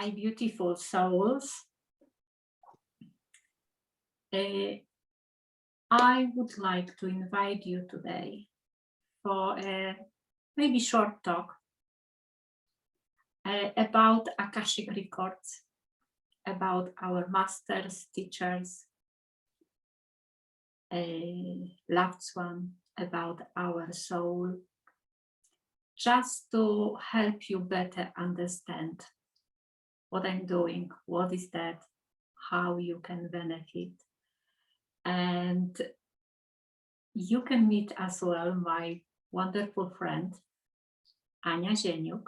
Hi, beautiful souls. I would like to invite you today for a maybe short talk about Akashic records, about our masters, teachers, loved one, about our soul, just to help you better understand what I'm doing, what is that, how you can benefit. And you can meet as well my wonderful friend, Ania Zieniuk.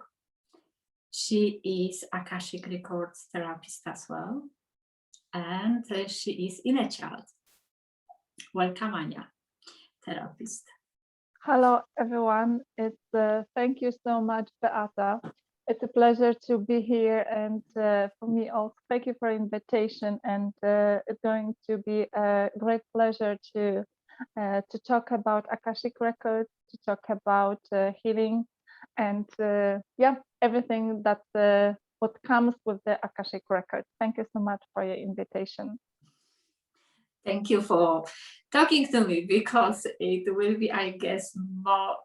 She is Akashic Records therapist as well, and she is inner child. Welcome, Ania, therapist. Hello, everyone. Thank you so much, Beata. It's a pleasure to be here, and for me also, thank you for the invitation. And it's going to be a great pleasure to talk about Akashic Records, to talk about healing, and everything that what comes with the Akashic Records. Thank you so much for your invitation. Thank you for talking to me, because it will be, I guess, more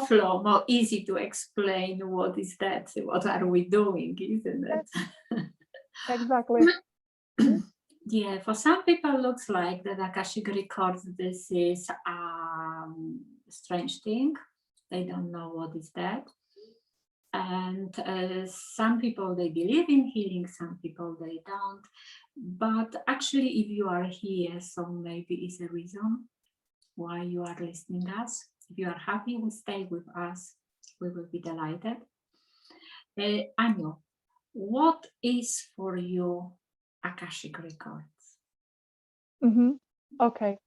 flow, more easy to explain what is that, what are we doing, isn't it? Exactly. Yeah, for some people looks like that Akashic records, this is a strange thing. They don't know what is that. And some people, they believe in healing, some people they don't. But actually, if you are here, so maybe it's a reason why you are listening us. If you are happy, we stay with us. We will be delighted. Anu, what is for you Akashic records? Okay.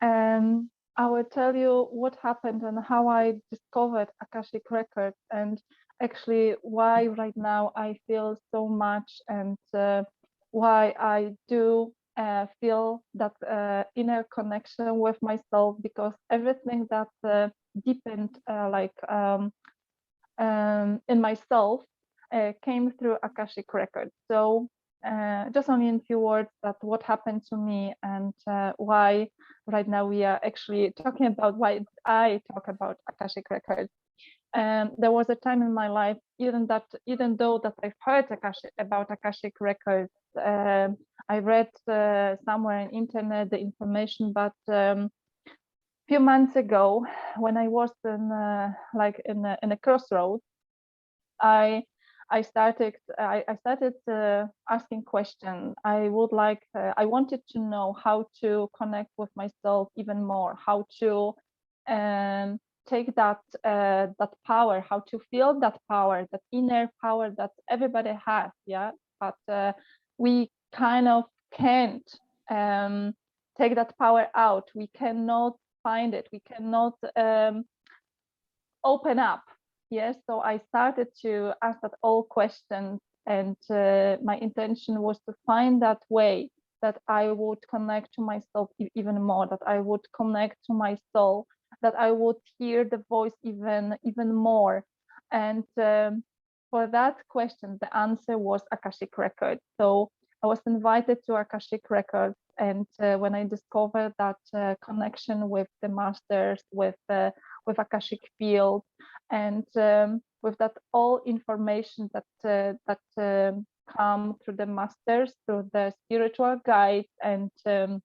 I will tell you what happened and how I discovered Akashic Records, and actually why right now I feel so much, and why I do feel that inner connection with myself, because everything that deepened in myself came through Akashic Records. So just only in a few words, that what happened to me, and why right now we are actually talking about, why I talk about Akashic Records. There was a time in my life, even though that I've heard about Akashic Records, I read somewhere on internet the information, but few months ago, when I was in a crossroads, I started asking questions. I wanted to know how to connect with myself even more, how to take that power, how to feel that power, that inner power that everybody has, yeah. But we kind of can't take that power out. We cannot find it. We cannot open up. Yes, so I started to ask that all questions, and my intention was to find that way that I would connect to myself even more, that I would connect to my soul, that I would hear the voice even more. And for that question, the answer was Akashic Records. So I was invited to Akashic Records, and when I discovered that connection with the masters, with Akashic field, and with that all information that come through the masters, through the spiritual guides, and through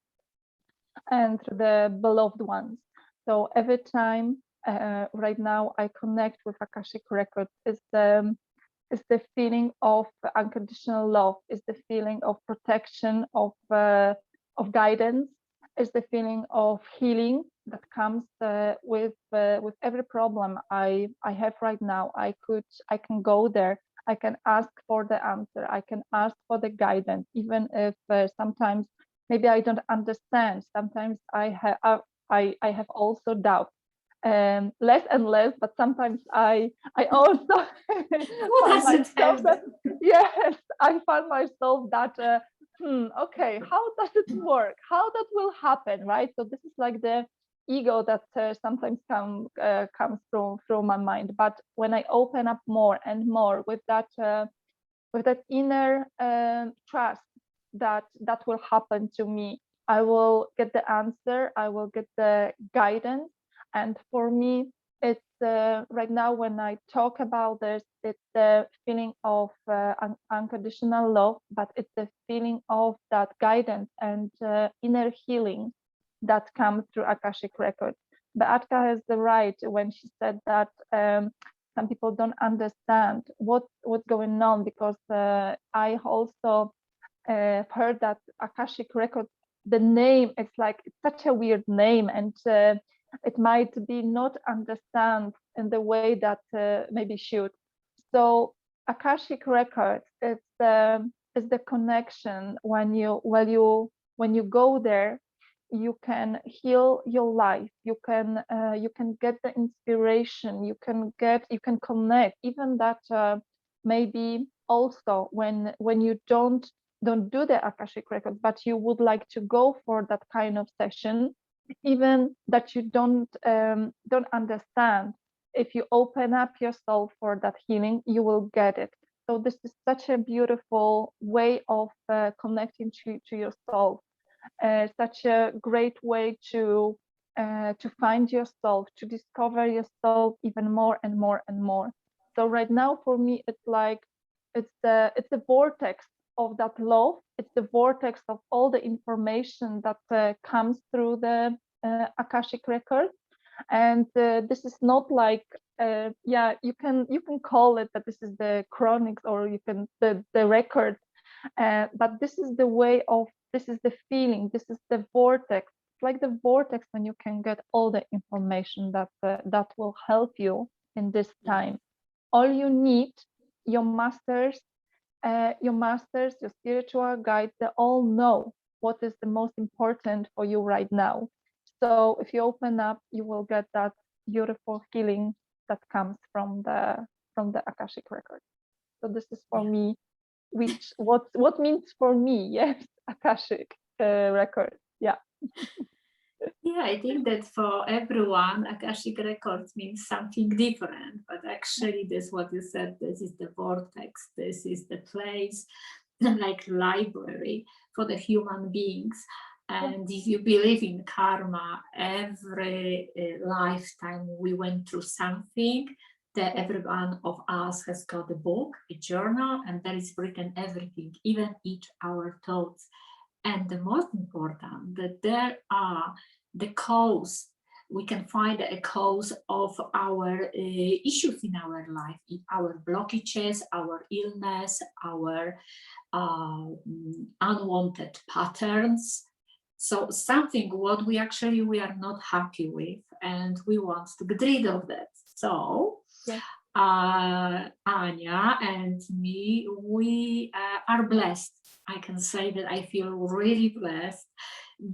the beloved ones. So every time right now I connect with Akashic Records, is the feeling of unconditional love, is the feeling of protection, of guidance, is the feeling of healing that comes with every problem I have right now. I can go there. I can ask for the answer. I can ask for the guidance, even if sometimes maybe I don't understand. Sometimes I have also doubt. Less and less, but sometimes I also find myself that, yes, I find myself that okay, how does it work? How that will happen, right? So this is like the ego that sometimes comes through my mind. But when I open up more and more with that inner trust that will happen to me, I will get the answer, I will get the guidance. And for me, it's right now when I talk about this, it's the feeling of unconditional love, but it's the feeling of that guidance and inner healing that comes through Akashic records. Beata has the right when she said that some people don't understand what's going on, because I also heard that Akashic records, the name, it's like it's such a weird name, and it might be not understand in the way that maybe should. So Akashic records, it's the connection when you go there, you can heal your life, you can get the inspiration, you can connect, even that maybe also when you don't do the Akashic records, but you would like to go for that kind of session, even that you don't understand, if you open up yourself for that healing, you will get it. So this is such a beautiful way of connecting to yourself, such a great way to find yourself, to discover yourself even more and more and more. So right now for me, it's like it's the vortex of that love. It's the vortex of all the information that comes through the Akashic record. And this is not like you can call it that this is the chronics, or you can the record, but this is the way of, this is the feeling, this is the vortex. It's like the vortex when you can get all the information that will help you in this time. All you need, your masters, your spiritual guides, they all know what is the most important for you right now. So if you open up, you will get that beautiful feeling that comes from the Akashic record. So this is for me, which what means for me, yes, Akashic record. Yeah. Yeah, I think that for everyone, Akashic records means something different. But actually, this what you said. This is the vortex. This is the place, like library for the human beings. And if you believe in karma, every lifetime we went through something, that every one of us has got a book, a journal, and there is written everything, even each our thoughts. And the most important, that there are the cause, we can find a cause of our issues in our life, in our blockages, our illness, our unwanted patterns. So something what we are not happy with, and we want to get rid of that. So Anya and me, we are blessed. I can say that I feel really blessed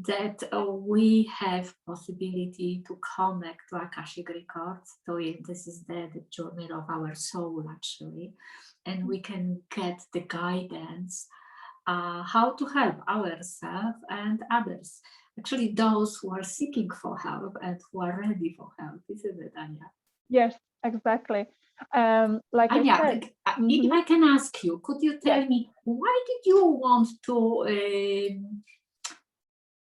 that we have possibility to connect to Akashic records. So this is the journey of our soul, actually, and we can get the guidance how to help ourselves and others. Actually, those who are seeking for help and who are ready for help, isn't it, Anya? Yes, exactly. Like Anya, I said, if I can ask you, could you tell me why did you want to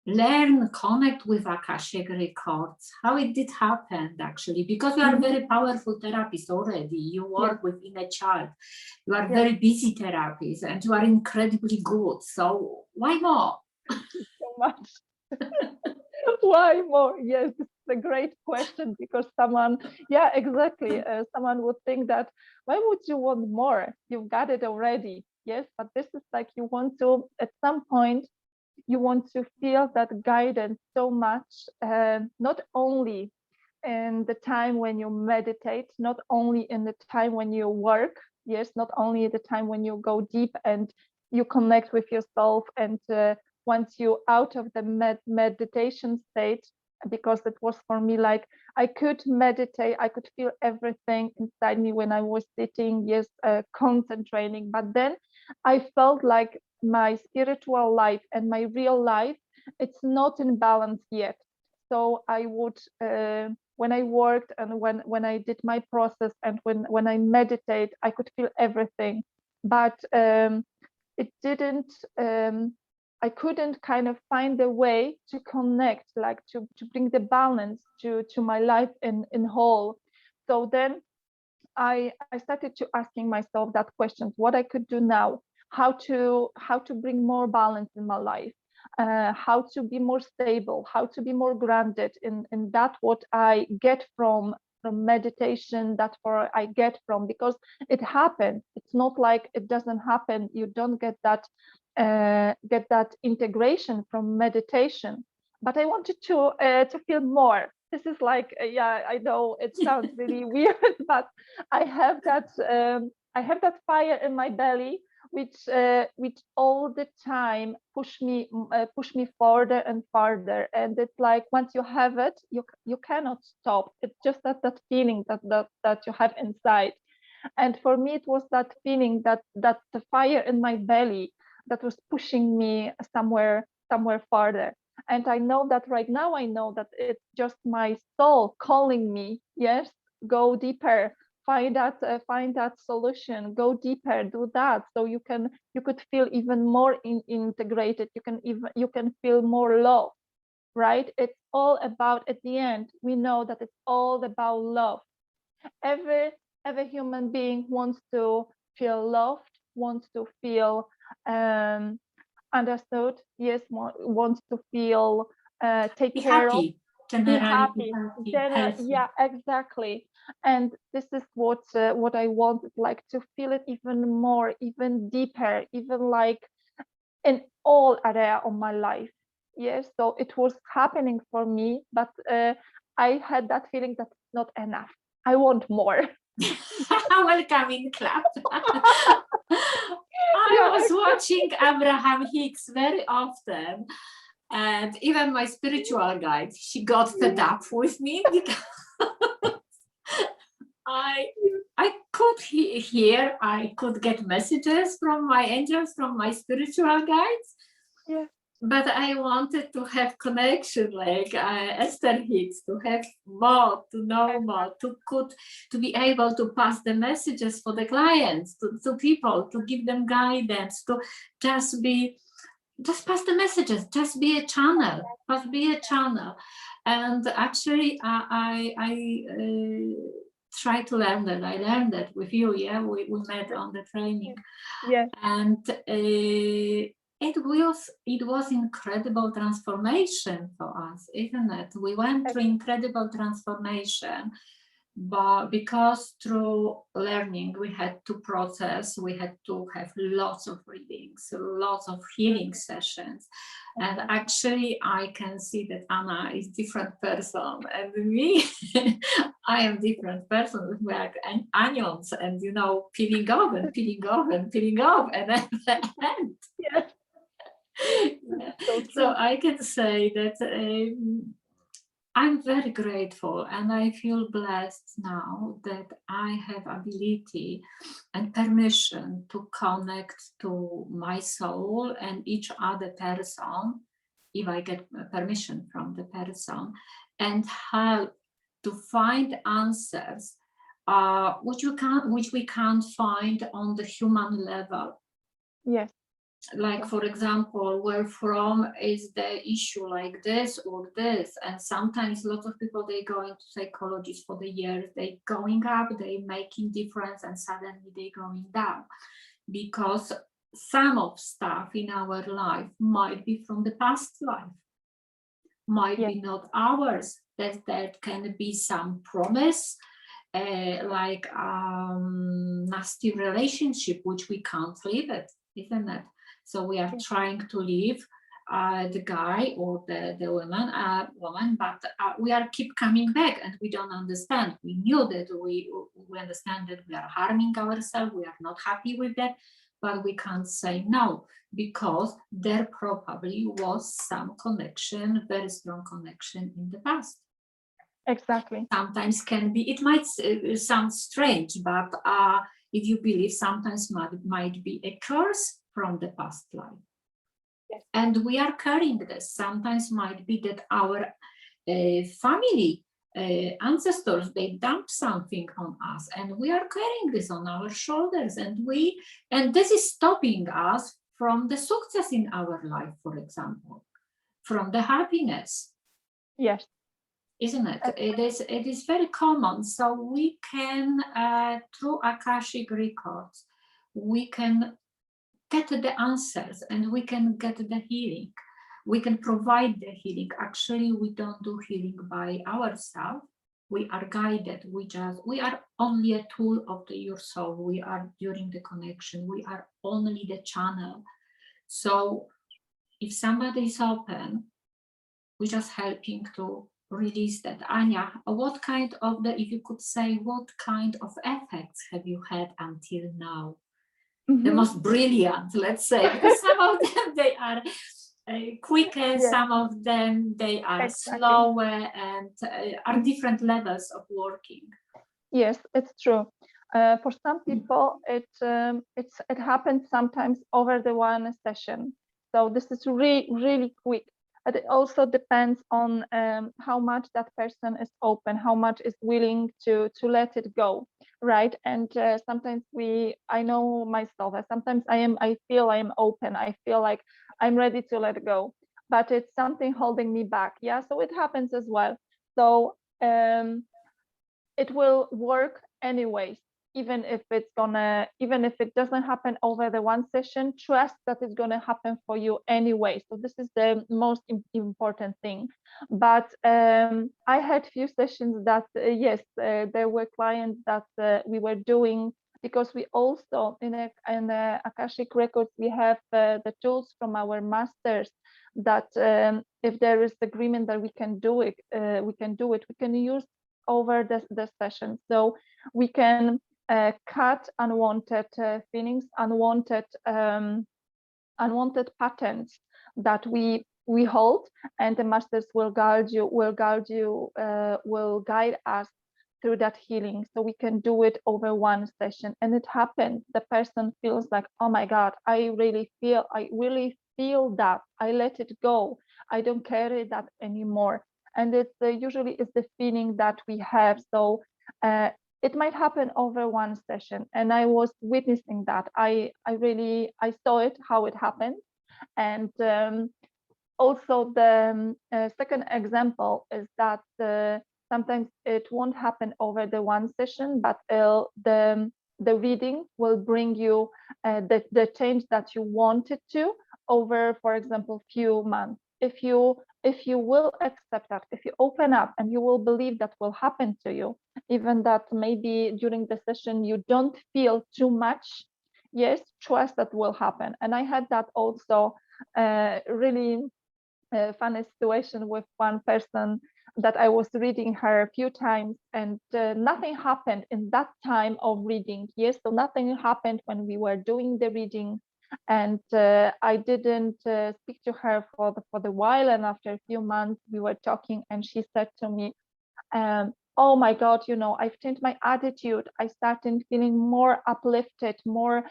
learn, connect with Akashic records? How it did happen, actually? Because you are very powerful therapist already. You work with inner child. You are very busy therapist, and you are incredibly good. So why more? So much. Why more? Yes, this is a great question, because someone, exactly. Someone would think that, why would you want more? You've got it already. Yes, but this is like you want to, at some point, you want to feel that guidance so much, not only in the time when you meditate, not only in the time when you work, yes, not only the time when you go deep and you connect with yourself, and once you out of the meditation state, because it was for me like I could meditate, I could feel everything inside me when I was sitting, yes, concentrating, but then I felt like my spiritual life and my real life, it's not in balance yet. So I would, when I worked and when I did my process and when I meditate, I could feel everything. But it didn't, I couldn't kind of find a way to connect, like to bring the balance to my life in whole. So then I started to asking myself that question, what I could do now, how to bring more balance in my life, how to be more stable, how to be more grounded in that what I get from meditation, that what I get from, because it happens. It's not like it doesn't happen. You don't get that integration from meditation. But I wanted to feel more. This is like, yeah, I know it sounds really weird, but I have that fire in my belly, which all the time push me further and farther. And it's like once you have it, you cannot stop. It's just that feeling that you have inside. And for me, it was that feeling, that the fire in my belly that was pushing me somewhere farther. And I know that right now, I know that it's just my soul calling me. Yes, go deeper, find that solution, go deeper, do that. So you could feel even more integrated. You can feel more love, right? It's all about, at the end, we know that it's all about love. Every human being wants to feel loved, wants to feel understood, yes, wants to feel take Be care of, happy, be generally happy. be Then, healthy. yeah, exactly. And this is what I wanted, like to feel it even more, even deeper, even like in all area of my life. Yes, so it was happening for me, but I had that feeling that it's not enough. I want more. Welcome in club. I Yeah, was watching Abraham Hicks very often, and even my spiritual guide, she got fed up with me because I could hear, I could get messages from my angels, from my spiritual guides, yeah, but I wanted to have connection, like Esther Hicks, to have more, to know more, to be able to pass the messages for the clients, to people, to give them guidance, to just pass the messages, just be a channel, And actually, I try to learn that. I learned that with you. Yeah, we met on the training, yeah, and it was incredible transformation for us, isn't it? We went through incredible transformation, but because through learning we had to process, we had to have lots of readings, lots of healing sessions, and actually I can see that Anna is different person, and me, I am different person. We are onions, and peeling off and peeling off and peeling off, and at the end. yeah. Yeah. So So true. I can say that I'm very grateful, and I feel blessed now that I have ability and permission to connect to my soul and each other person, if I get permission from the person, and help to find answers which we can't find on the human level. Yes. Like, for example, where from is the issue, like this or this, and sometimes lots of people, they go into psychologists for the years, they going up, they making difference, and suddenly they going down, because some of stuff in our life might be from the past life, might be not ours, that can be some promise, like nasty relationship which we can't live it, isn't it? So we are trying to leave the guy or the woman, but we are keep coming back, and we don't understand. We knew that we understand that we are harming ourselves, we are not happy with that, but we can't say no, because there probably was some connection, very strong connection in the past. Exactly. Sometimes can be, it might sound strange, but if you believe, sometimes might be a curse from the past life. Yes. And we are carrying this. Sometimes might be that our family ancestors, they dump something on us, and we are carrying this on our shoulders, and this is stopping us from the success in our life, for example, from the happiness. Yes. Isn't it? It is very common. So we can, through Akashic records, we can get the answers and we can get the healing. We can provide the healing. Actually, we don't do healing by ourselves. We are guided. We are only a tool of your soul. We are during the connection. We are only the channel. So if somebody is open, we're just helping to release that. Anya, what kind of if you could say, what kind of effects have you had until now? The most brilliant, let's say, because some of them, they are quicker, some of them, they are slower, and are different levels of working. Yes, it's true. For some people, it happens sometimes over the one session. So this is really quick. But it also depends on how much that person is open, how much is willing to let it go, right? And sometimes I know myself. Sometimes I feel I am open. I feel like I'm ready to let go, but it's something holding me back. Yeah, so it happens as well. So it will work anyways, even if it doesn't happen over the one session. Trust that it's gonna happen for you anyway. So this is the most important thing. But I had few sessions that yes, there were clients that we were doing, because we also in the Akashic records we have the tools from our masters that if there is agreement that we can do it, we can use over the session. So we can cut unwanted feelings, unwanted patterns that we hold, and the masters will guide us through that healing. So we can do it over one session, and it happens. The person feels like, oh my God, I really feel that. I let it go. I don't carry that anymore. And it's usually is the feeling that we have. So it might happen over one session, and I was witnessing that. I saw it, how it happened. And also the second example is that sometimes it won't happen over the one session, but the reading will bring you the change that you wanted to over, for example, few months. If you will accept that, if you open up and you will believe that will happen to you, even that maybe during the session you don't feel too much, yes, trust that will happen. And I had that also really funny situation with one person that I was reading her a few times, and nothing happened in that time of reading. Yes, so nothing happened when we were doing the reading, and I didn't speak to her for the while. And after a few months, we were talking, and she said to me, oh my God, I've changed my attitude. I started feeling more uplifted, more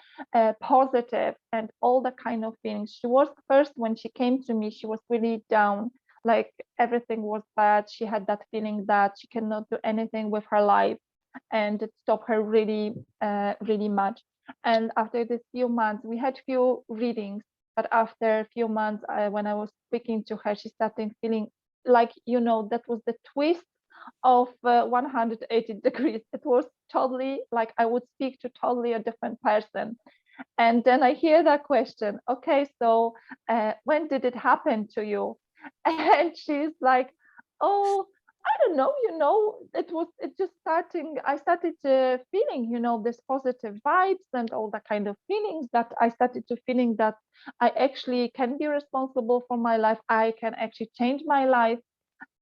positive, and all the kind of feelings. She was first, when she came to me, she was really down, like everything was bad. She had that feeling that she cannot do anything with her life, and it stopped her really, really much. And after this few months, we had few readings, but after a few months, when I was speaking to her, she started feeling like, that was the twist of 180 degrees. It was totally like I would speak to totally a different person. And then I hear that question, okay, so when did it happen to you? And she's like, oh, I don't know, it just starting, I started feeling, this positive vibes and all the kind of feelings, that I started to feeling that I actually can be responsible for my life. I can actually change my life.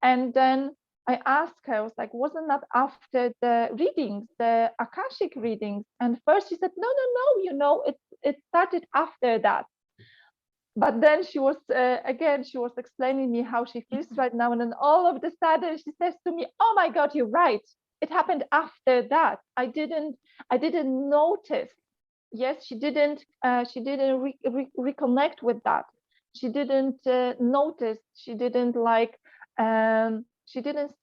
And then I asked her, I was like, wasn't that after the readings, the Akashic readings? And first she said, no, it started after that. But then she was, again, she was explaining me how she feels right now. And then all of a sudden she says to me, oh my God, you're right. It happened after that. I didn't notice. Yes, she didn't reconnect with that. She didn't notice. She didn't she didn't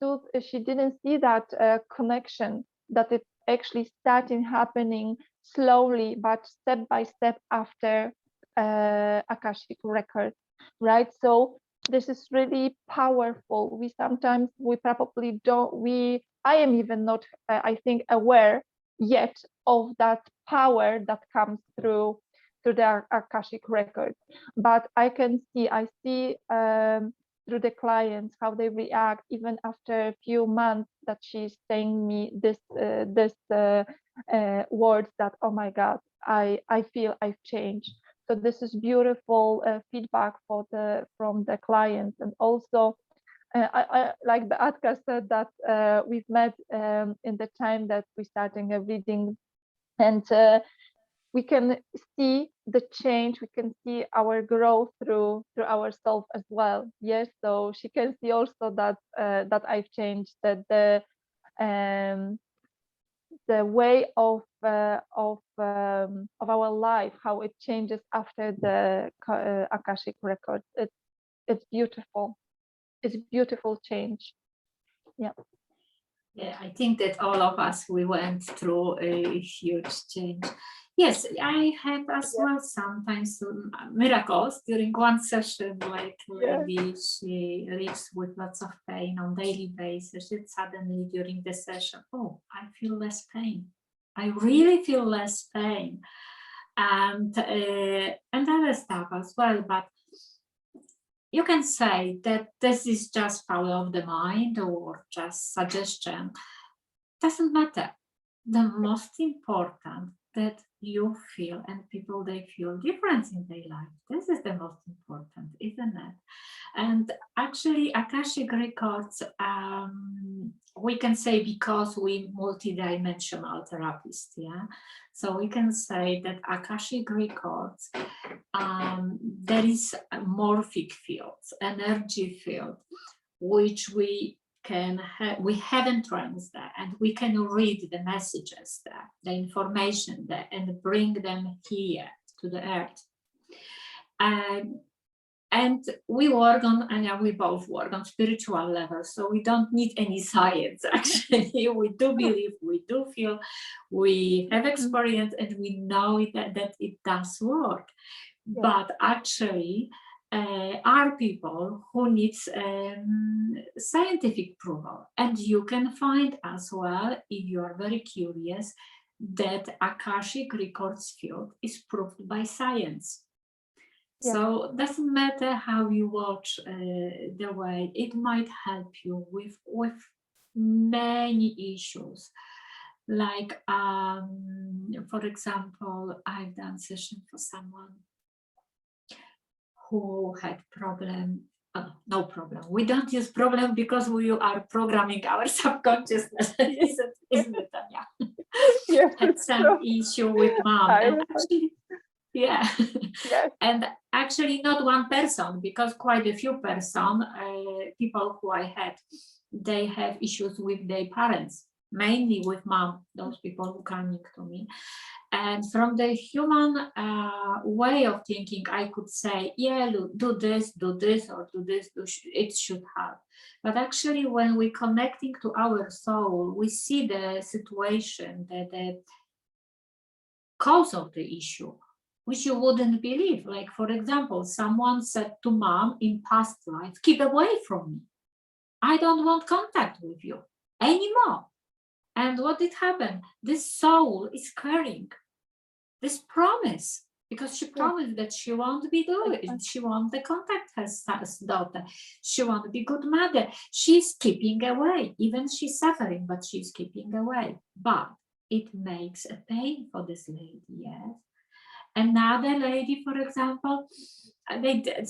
see that connection, that it's actually starting happening slowly, but step by step after Akashic records, right? So this is really powerful. We probably don't, I am even not, I think, aware yet of that power that comes through the Akashic records. But I see through the clients how they react even after a few months that she's saying me this words that, oh my God, I feel I've changed. So this is beautiful feedback from the clients. And also I like Beatka said that we've met in the time that we're starting a reading, and we can see the change, we can see our growth through ourselves as well. Yes, so she can see also that I've changed, that the way of our life, how it changes after the Akashic records. It's beautiful. It's beautiful change. Yeah. Yeah, I think that all of us, we went through a huge change. Yes, I had as well sometimes miracles during one session, like maybe she lives with lots of pain on daily basis. It suddenly during the session, oh, I feel less pain. I really feel less pain, and other stuff as well. But you can say that this is just power of the mind or just suggestion. Doesn't matter. The most important that you feel and people, they feel difference in their life. This is the most important, isn't it? And actually Akashic records, we can say, because we multidimensional therapists, yeah, so we can say that Akashic records, there is a morphic fields, energy field, which we have entrance there, and we can read the messages there, the information there, and bring them here to the earth. And we work on, and we both work on spiritual level, so we don't need any science. Actually, we do believe, we do feel, we have experience, and we know that it does work. Yeah. But actually, are people who needs scientific proof, and you can find as well, if you are very curious, that Akashic records field is proved by science. Yeah. So it doesn't matter how you watch the way, it might help you with many issues. Like, for example, I've done session for someone who had problem. No problem. We don't use problem because we are programming our subconsciousness, isn't it, Tanya? Yes, had some issue with mom. And actually, yeah. Yes. And actually not one person, because quite a few people who I had, they have issues with their parents, mainly with mom, those people who coming to me. And from the human way of thinking, I could say, yeah, look, do this, or do this, it should help. But actually, when we're connecting to our soul, we see the situation, the cause of the issue, which you wouldn't believe. Like, for example, someone said to mom in past life, keep away from me. I don't want contact with you anymore. And what did happen? This soul is carrying this promise, because she promised that she won't be doing it. She won't the contact her daughter. She won't be good mother. She's keeping away. Even she's suffering, but she's keeping away. But it makes a pain for this lady, yes. Another lady, for example,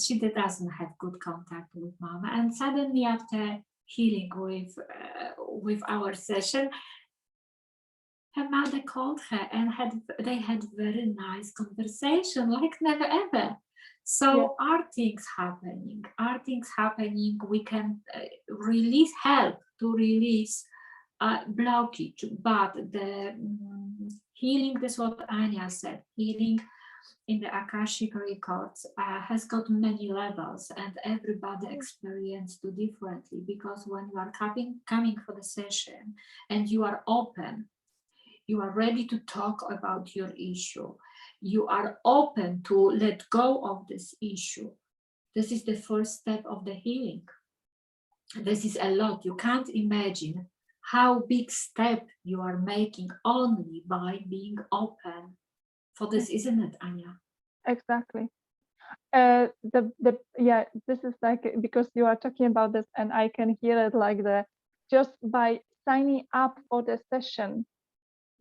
she doesn't have good contact with mama, and suddenly after healing with our session, her mother called her and they had very nice conversation, like never ever. So yeah. Are things happening? We can help to release blockage, but the healing, that's what Anya said, healing in the Akashic records has got many levels, and everybody experienced it differently, because when you are coming for the session and you are open, you are ready to talk about your issue, you are open to let go of this issue. This is the first step of the healing. This is a lot. You can't imagine how big step you are making only by being open for this, isn't it, Anya? Exactly. This is like, because you are talking about this and I can hear it like just by signing up for the session,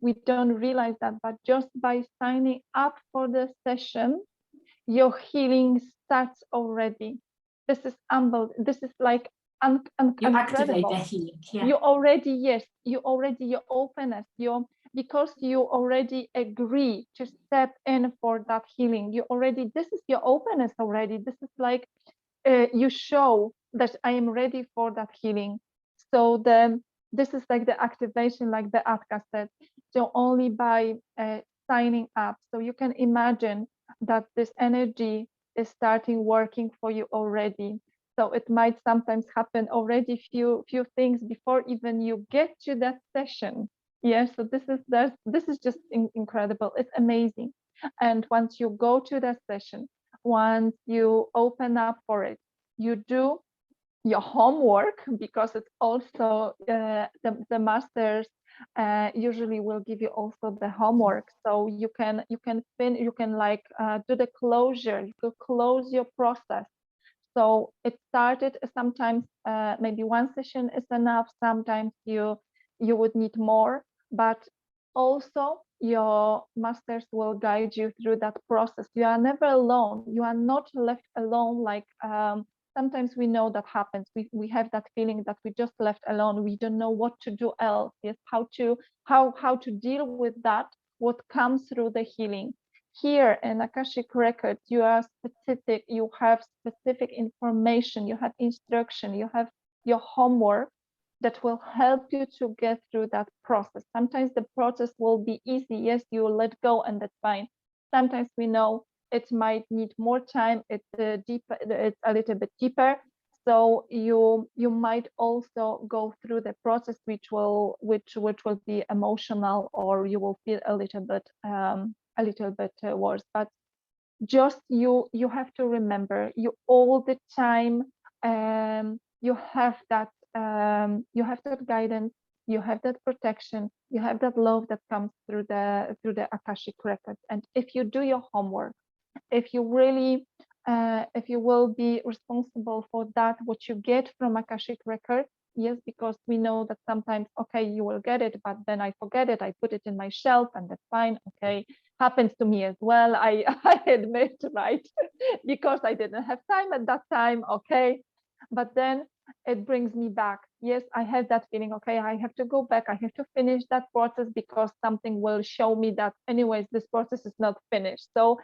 we don't realize that, but just by signing up for the session, your healing starts already. This is this is like You activate incredible. the healing. Yeah. You already, yes, your openness, because you already agree to step in for that healing. You already, this is your openness already. This is like you show that I am ready for that healing. So this is like the activation, like Beata said. So only by signing up. So you can imagine that this energy is starting working for you already. So it might sometimes happen already few things before even you get to that session. Yeah, so this is just incredible. It's amazing. And once you go to that session, once you open up for it, you do your homework, because it's also the masters usually will give you also the homework, so you can like do the closure. You could close your process. So it started sometimes, maybe one session is enough. Sometimes you would need more, but also your masters will guide you through that process. You are never alone. You are not left alone. Like sometimes we know that happens. We have that feeling that we just left alone. We don't know what to do else. Yes, how to deal with that. What comes through the healing. Here in Akashic record, you are specific, you have specific information, you have instruction, you have your homework that will help you to get through that process. Sometimes the process will be easy. Yes, you will let go and that's fine. Sometimes we know it might need more time. It's deeper, it's a little bit deeper. So you might also go through the process which will be emotional, or you will feel a little bit worse. But just you have to remember, you all the time you have that guidance, you have that protection, you have that love that comes through the Akashic records. And if you do your homework, if you really if you will be responsible for that, what you get from Akashic record. Yes, because we know that sometimes, okay, you will get it, but then I forget it, I put it in my shelf, and that's fine. Okay, happens to me as well. I admit, right? Because I didn't have time at that time. Okay, but then it brings me back. Yes, I have that feeling. Okay, I have to go back. I have to finish that process, because something will show me that anyways this process is not finished. So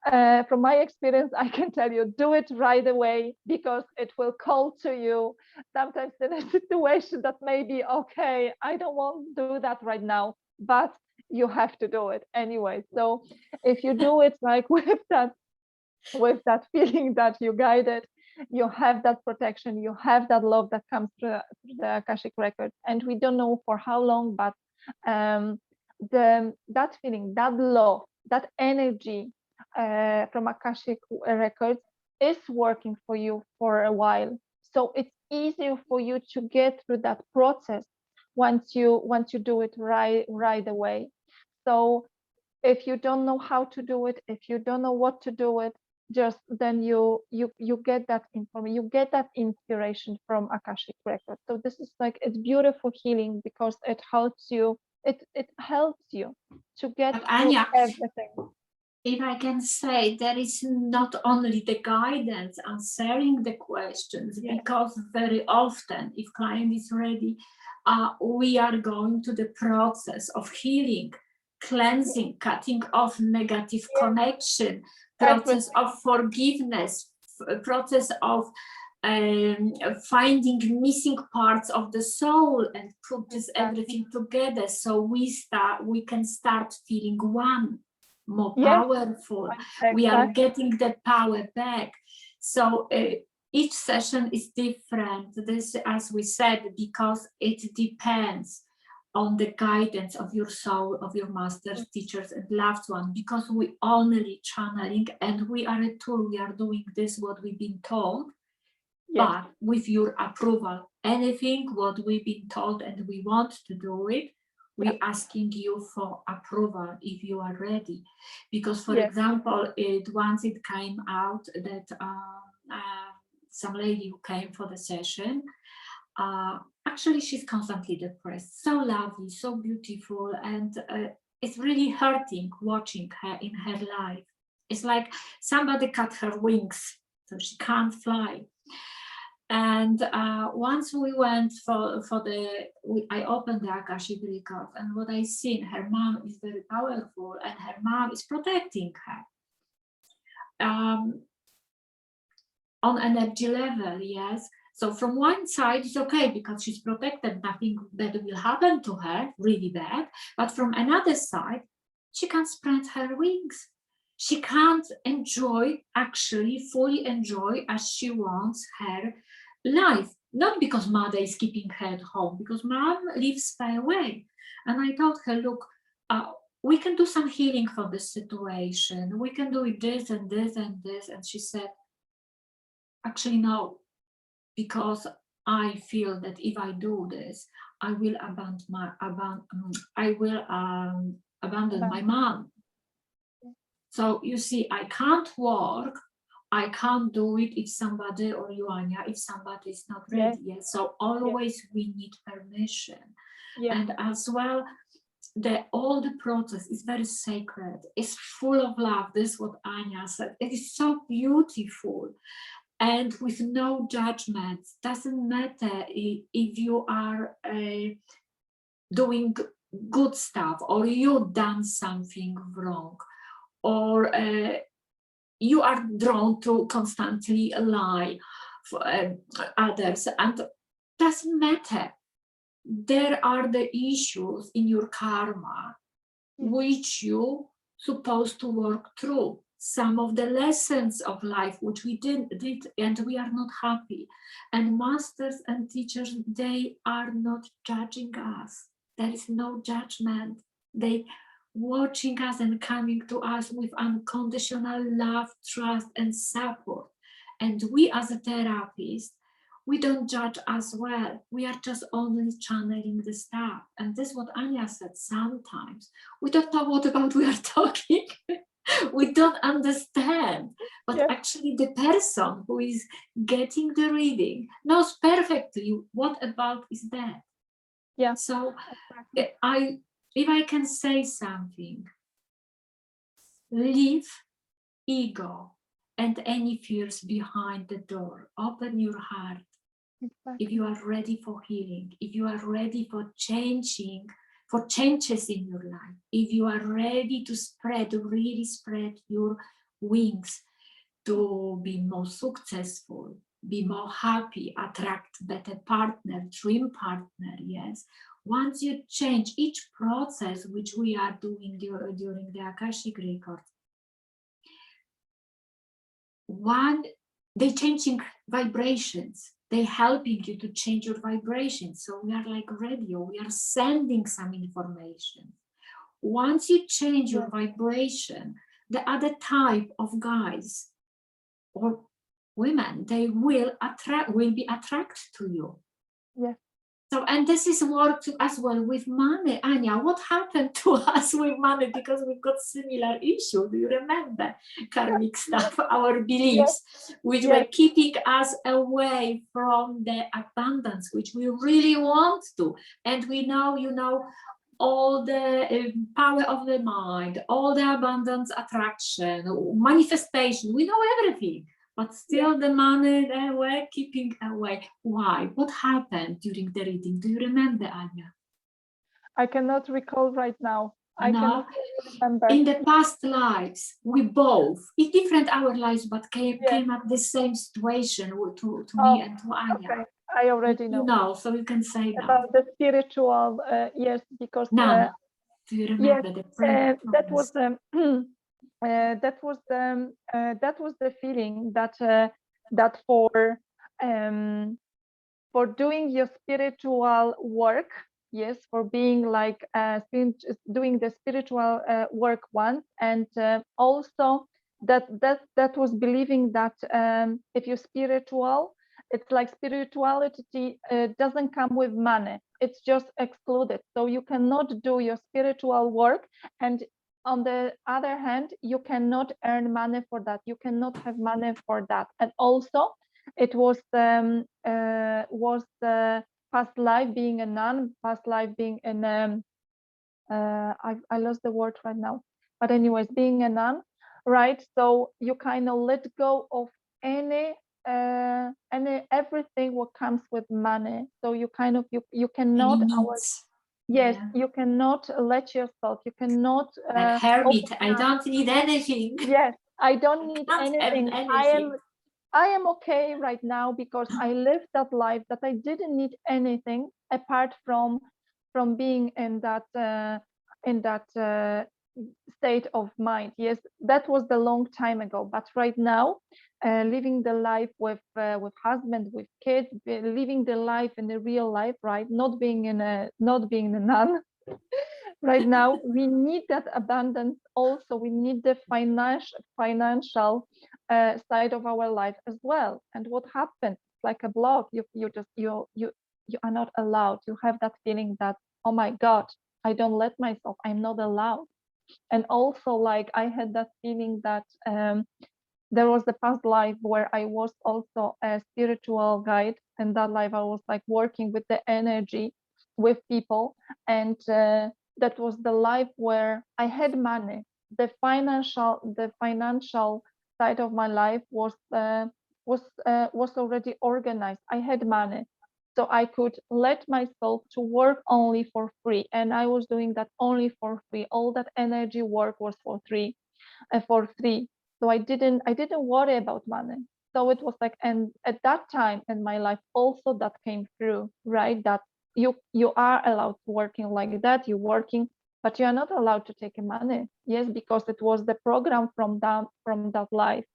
from my experience, I can tell you, do it right away, because it will call to you sometimes in a situation that maybe, okay, I don't want to do that right now, but you have to do it anyway. So if you do it like with that feeling that you guided, you have that protection, you have that love that comes through the Akashic records. And we don't know for how long, but that feeling, that love, that energy from Akashic records is working for you for a while. So it's easier for you to get through that process once you do it right away. So if you don't know how to do it, if you don't know what to do it, just then you get that information, you get that inspiration from Akashic records. So this is like, it's beautiful healing, because it helps you, it helps you to get But through Anya, everything. if I can say, there is not only the guidance answering the questions, Yes. because very often, if client is ready, we are going to the process of healing, cleansing, cutting off negative connection, process of forgiveness, process of finding missing parts of the soul, and put this everything together, so we can start feeling one. more Yes, powerful. exactly. We are getting the power back. So each session is different. This, as we said, because it depends on the guidance of your soul, of your masters, teachers, and loved one, because we only channeling and we are a tool. We are doing this, what we've been told, Yes. but with your approval. Anything what we've been told and we want to do it, we're asking you for approval if you are ready. Because, for example, once it came out that some lady who came for the session, actually she's constantly depressed, so lovely, so beautiful, and it's really hurting watching her in her life. It's like somebody cut her wings, so she can't fly. And once we went I opened the Akashic record, and what I seen, her mom is very powerful, and her mom is protecting her on energy level, yes. So from one side, it's okay because she's protected, nothing bad will happen to her, really bad. But from another side, she can't spread her wings. She can't enjoy, actually fully enjoy as she wants her life. Not because mother is keeping her at home, because mom lives far away. And I told her, look, we can do some healing for this situation. We can do this and this and this. And she said, actually, no. Because I feel that if I do this, I will abandon my mom. So you see, I can't work, I can't do it if somebody, or you, Anya, if somebody is not ready yet. So always we need permission. And as well, all the process is very sacred. It's full of love. This is what Anya said. It is so beautiful. And with no judgments. Doesn't matter if you are doing good stuff, or you done something wrong, or you are drawn to constantly lie for others, and doesn't matter. There are the issues in your karma which you supposed to work through. Some of the lessons of life which we did and we are not happy. And masters and teachers, they are not judging us. There is no judgment. They watching us and coming to us with unconditional love, trust, and support. And we as a therapist, we don't judge as well. We are just only channeling the stuff. And this is what Anya said, sometimes we don't know what about we are talking. We don't understand. But actually the person who is getting the reading knows perfectly what about is that. So if I can say something, leave ego and any fears behind the door. Open your heart. If you are ready for healing, if you are ready for changing, for changes in your life, if you are ready to spread, really spread your wings to be more successful, be more happy, attract better partner, dream partner, yes. Once you change each process, which we are doing during the Akashic record, they changing vibrations. They helping you to change your vibration. So we are like radio. We are sending some information. Once you change your vibration, the other type of guys or women, they will be attracted to you. So, and this is worked as well with money. Anya, what happened to us with money? Because we've got similar issue. Do you remember karmic stuff, our beliefs, which were keeping us away from the abundance, which we really want to. And we know, you know, all the power of the mind, all the abundance, attraction, manifestation. We know everything. But still the money they were keeping away. Why? What happened during the reading? Do you remember, Anya? I cannot recall right now. I cannot remember. In the past lives, we both, in different our lives, but came at the same situation to me and to Anya. Okay. I already know. You know, so you can say now. About the spiritual, yes, because... Nana, do you remember the prayer? That was that was the feeling that that for doing your spiritual work, yes, for being like doing the spiritual work once, and also that was believing that if you're spiritual, it's like spirituality doesn't come with money, it's just excluded, so you cannot do your spiritual work, and on the other hand you cannot earn money for that, you cannot have money for that. And also it was past life being a nun, past life being in I lost the word right now, but anyways, being a nun, right? So you kind of let go of any everything what comes with money. So you kind of you cannot yes, yeah. you cannot let yourself, you cannot Like hermit, I up. don't need anything. Yes, I don't I need can't have anything. anything. I am okay right now because I lived that life that I didn't need anything apart from being in that state of mind. Yes, that was the long time ago. But right now, living the life with husband, with kids, living the life in the real life, right? Not being a nun. Right now, we need that abundance. Also, we need the financial side of our life as well. And what happens? Like a block, you are not allowed. You have that feeling that, oh my God, I don't let myself. I'm not allowed. And also, like I had that feeling that there was the past life where I was also a spiritual guide. In that life, I was like working with the energy with people, and that was the life where I had money. The financial side of my life was already organized. I had money, so I could let myself to work only for free, and I was doing that only for free. All that energy work was for free. So I didn't worry about money. So it was like, and at that time in my life also that came through, right? That you are allowed to working like that, you're working, but you are not allowed to take money. Yes, because it was the program from that life.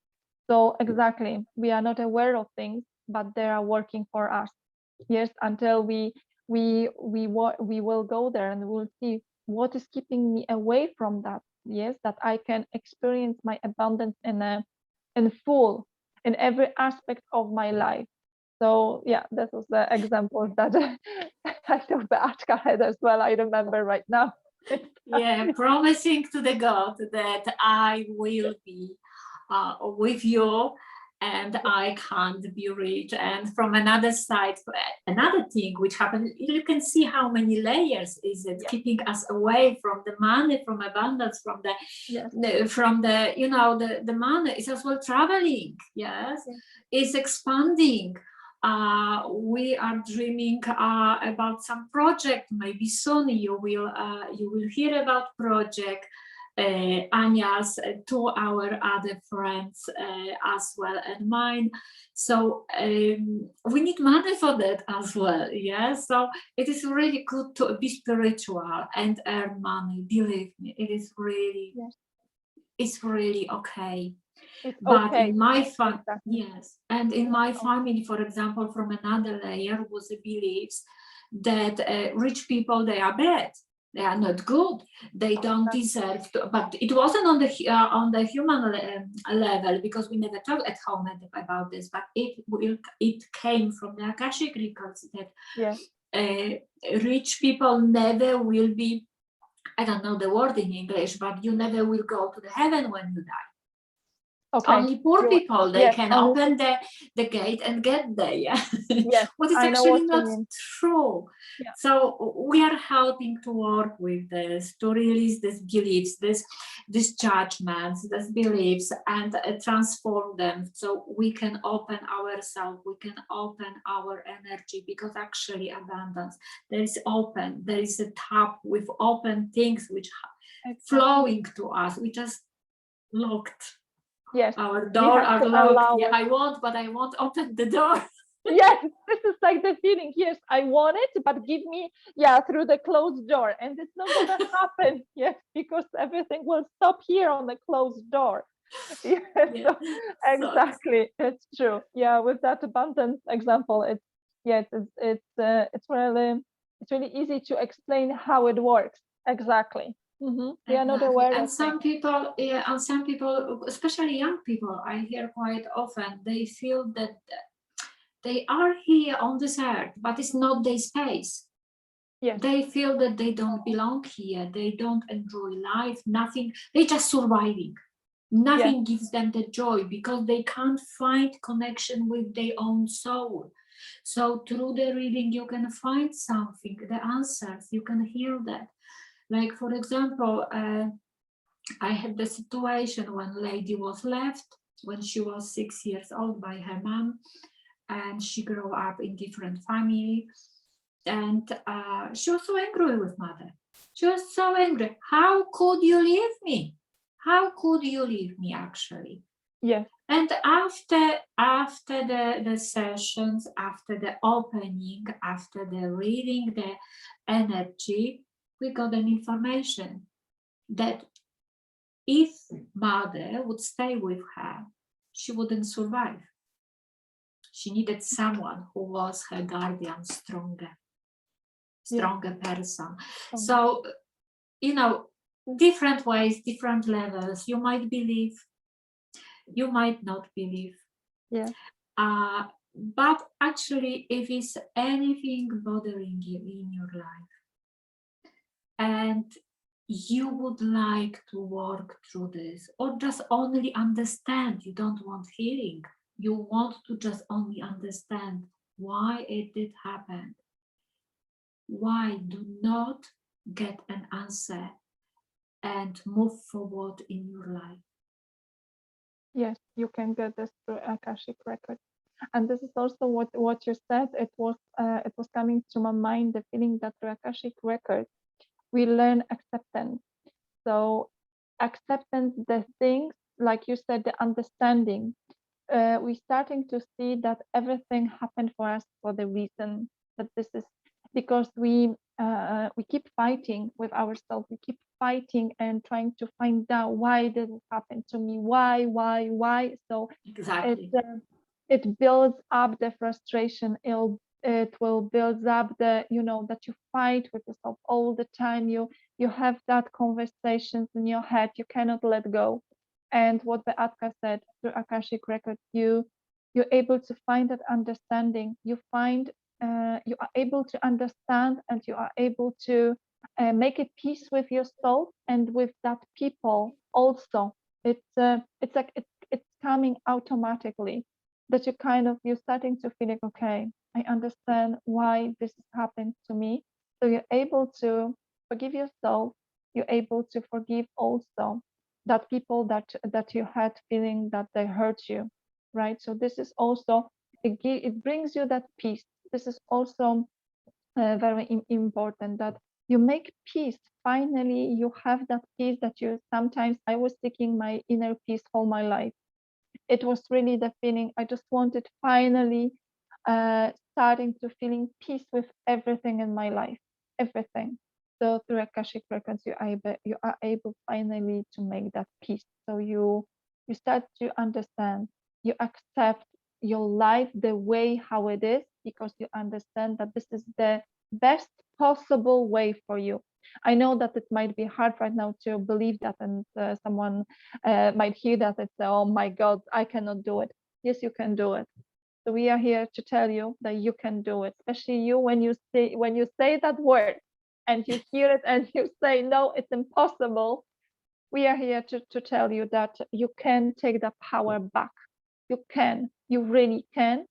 So exactly, we are not aware of things, but they are working for us. Yes, until we will go there and we'll see what is keeping me away from that. Yes, that I can experience my abundance in full in every aspect of my life. So yeah, this was the example that I know Beatka had as well. I remember right now. Yeah, promising to the God that I will be with you and I can't be rich. And from another side, another thing which happened, you can see how many layers is it keeping us away from the money, from abundance, from the the money. It's as well traveling. Yes, it's expanding. We are dreaming about some project. Maybe soon you will hear about project. Anya's, to our other friends as well, and mine. So we need money for that as well. Yeah. So it is really good to be spiritual and earn money. Believe me, it is really, it's really okay. But in my family, yes, and in my family, for example, from another layer was the beliefs that rich people, they are bad, they are not good, they don't deserve to. But it wasn't on the human level, because we never talked at home about this. But it came from the Akashic records that rich people never will be. I don't know the word in English, but you never will go to the heaven when you die. Okay. Only poor people, they can open the gate and get there. Yeah. What is actually not true. Yeah. So we are helping to work with this, to release these beliefs, these judgments, these beliefs, and transform them, so we can open ourselves, we can open our energy, because actually abundance, there is open, there is a tap with open things which flowing to us. We just locked. Yes, our door are locked. Yeah, I won't open the door. Yes, this is like the feeling. Yes, I want it, but give me through the closed door, and it's not gonna happen. Yes, because everything will stop here on the closed door. Yeah, Yeah. so exactly, it's true. Yeah, with that abundance example, it's really easy to explain how it works. Exactly. We are not Exactly. aware And of things. some people, yeah, and some people, especially young people, I hear quite often, they feel that they are here on this earth, but it's not their space. Yes, They feel that they don't belong here. They don't enjoy life. Nothing. They just surviving. yes, Nothing gives them the joy because they can't find connection with their own soul. So through the reading, you can find something, the answers. You can hear that. Like for example, I had the situation when lady was left when she was 6 years old by her mom, and she grew up in different family, and she was so angry with mother. She was so angry. How could you leave me? How could you leave me actually? yes, And after the sessions, after the opening, after the reading the energy, we got an information that if mother would stay with her, she wouldn't survive. She needed someone who was her guardian, yes. stronger person. Um, So, different ways, different levels. You might believe, you might not believe. yeah, But actually, if it's anything bothering you in your life and you would like to work through this, or just only understand, you don't want healing, you want to just only understand why it did happen, why do not get an answer and move forward in your life. yes, you can get this through Akashic record. And this is also what you said. It was coming to my mind, the feeling that through Akashic record we learn acceptance. So acceptance, the things like you said, the understanding. We're starting to see that everything happened for us for the reason that this is because we keep fighting with ourselves. We keep fighting and trying to find out why did it happen to me? Why? So it Exactly. it builds up the frustration. It will build up the that you fight with yourself all the time. You have that conversations in your head. You cannot let go. And what the Atka said through Akashic record, you're able to find that understanding. You are able to understand, and you are able to make a peace with yourself and with that people also. It's like it's coming automatically that you're starting to feel like, okay, I understand why this has happened to me. So you're able to forgive yourself. You're able to forgive also that people that you had feeling that they hurt you, right? So this is also it brings you that peace. This is also very important that you make peace. Finally, you have that peace that you sometimes I was seeking my inner peace all my life. It was really the feeling I just wanted finally starting to feeling peace with everything in my life, everything. So through Akashic records, you are able finally to make that peace. So you start to understand, you accept your life the way how it is because you understand that this is the best possible way for you. I know that it might be hard right now to believe that, and someone might hear that and say, "Oh my God, I cannot do it." Yes, you can do it. So we are here to tell you that you can do it, especially you when you say that word and you hear it and you say, "No, it's impossible." We are here to tell you that you can take the power back. You can, you really can.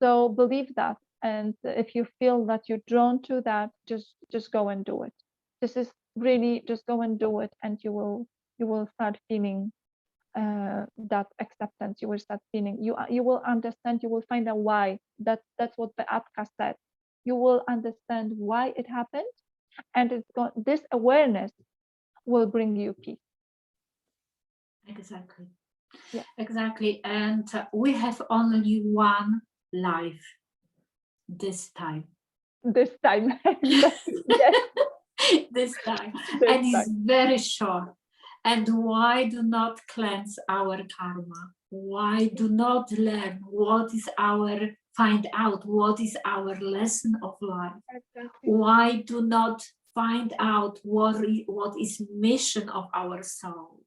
So believe that, and if you feel that you're drawn to that, just go and do it. This is really just go and do it, and you will start feeling that acceptance. You will start feeling you will understand. You will find out why. That's what the Atka said. You will understand why it happened, and this awareness will bring you peace. Exactly. Yeah, Exactly. And we have only one life this time. this time. Exactly. Yes, this time. This And it's time. very short. And why do not cleanse our karma? Why do not learn find out what is our lesson of life? Exactly. Why do not find out what is mission of our soul?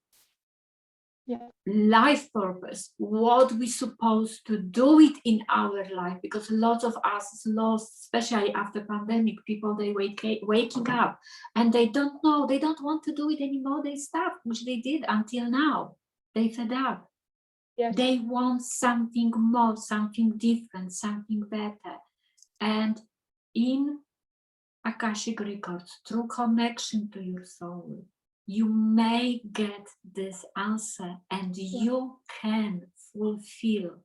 Yeah. Life purpose, what we supposed to do it in our life, because lots of us is lost, especially after pandemic. People, they waking up and they don't know, they don't want to do it anymore. They stop, which they did until now. They fed up. Yes. They want something more, something different, something better. And in Akashic records, through connection to your soul, you may get this answer, and you can fulfill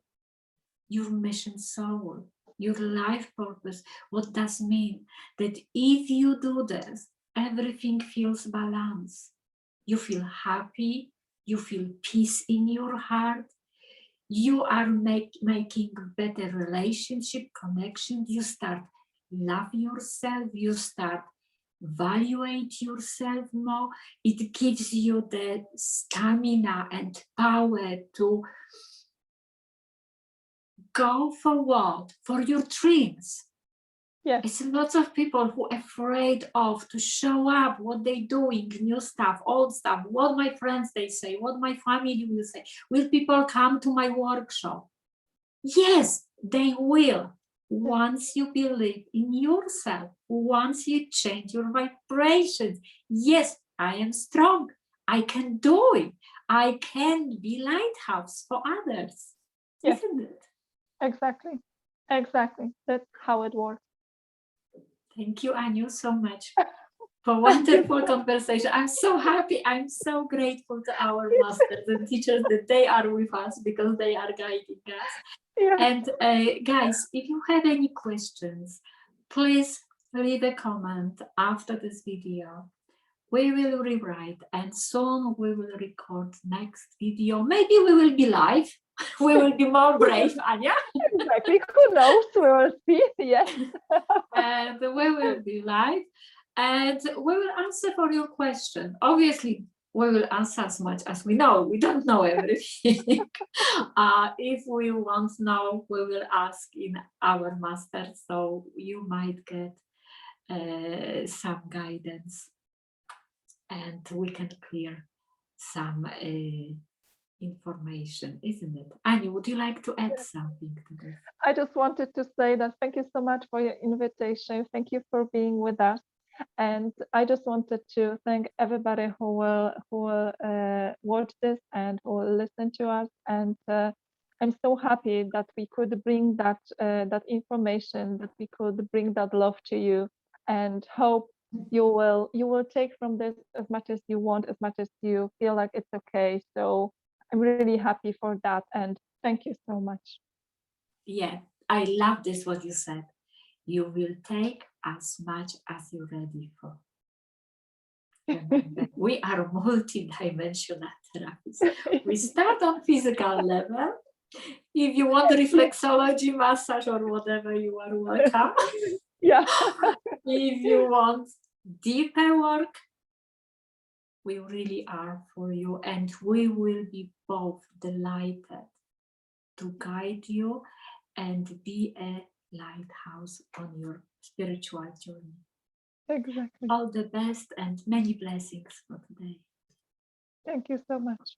your mission soul, your life purpose. What does mean? That if you do this, everything feels balanced. You feel happy, you feel peace in your heart, you are making better relationship, connection, you start love yourself, you start evaluate yourself more. It gives you the stamina and power to go forward for your dreams. Yes. It's lots of people who are afraid of to show up, what they doing, new stuff, old stuff, what my friends they say, what my family will say. Will people come to my workshop? Yes, they will. Once you believe in yourself, once you change your vibrations. Yes, I am strong. I can do it. I can be lighthouse for others. Yes. Isn't it? Exactly. Exactly. That's how it works. Thank you, Anu, so much for wonderful conversation. I'm so happy. I'm so grateful to our masters and teachers that they are with us, because they are guiding us. Yeah. And guys, if you have any questions, please leave a comment after this video. We will rewrite, and soon we will record next video. Maybe we will be live. We will be more brave, Anya. Exactly. Who knows? We will see. Yes. And we will be live, and we will answer for your question. Obviously, we will answer as much as we know. We don't know everything. If we want to know, we will ask in our master, so you might get some guidance, and we can clear some information, isn't it? Annie, would you like to add something to this? I just wanted to say that thank you so much for your invitation. Thank you for being with us. And I just wanted to thank everybody who will watch this and who will listen to us. And I'm so happy that we could bring that information, that we could bring that love to you, and hope you will take from this as much as you want, as much as you feel like it's okay. So I'm really happy for that, and thank you so much. Yeah, I love this what you said. You will take as much as you're ready for. Remember, we are multidimensional therapists. We start on physical level. If you want reflexology, massage, or whatever, you are welcome. Yeah. If you want deeper work, we really are for you, and we will be both delighted to guide you and be a lighthouse on your spiritual journey. Exactly. All the best and many blessings for today. Thank you so much.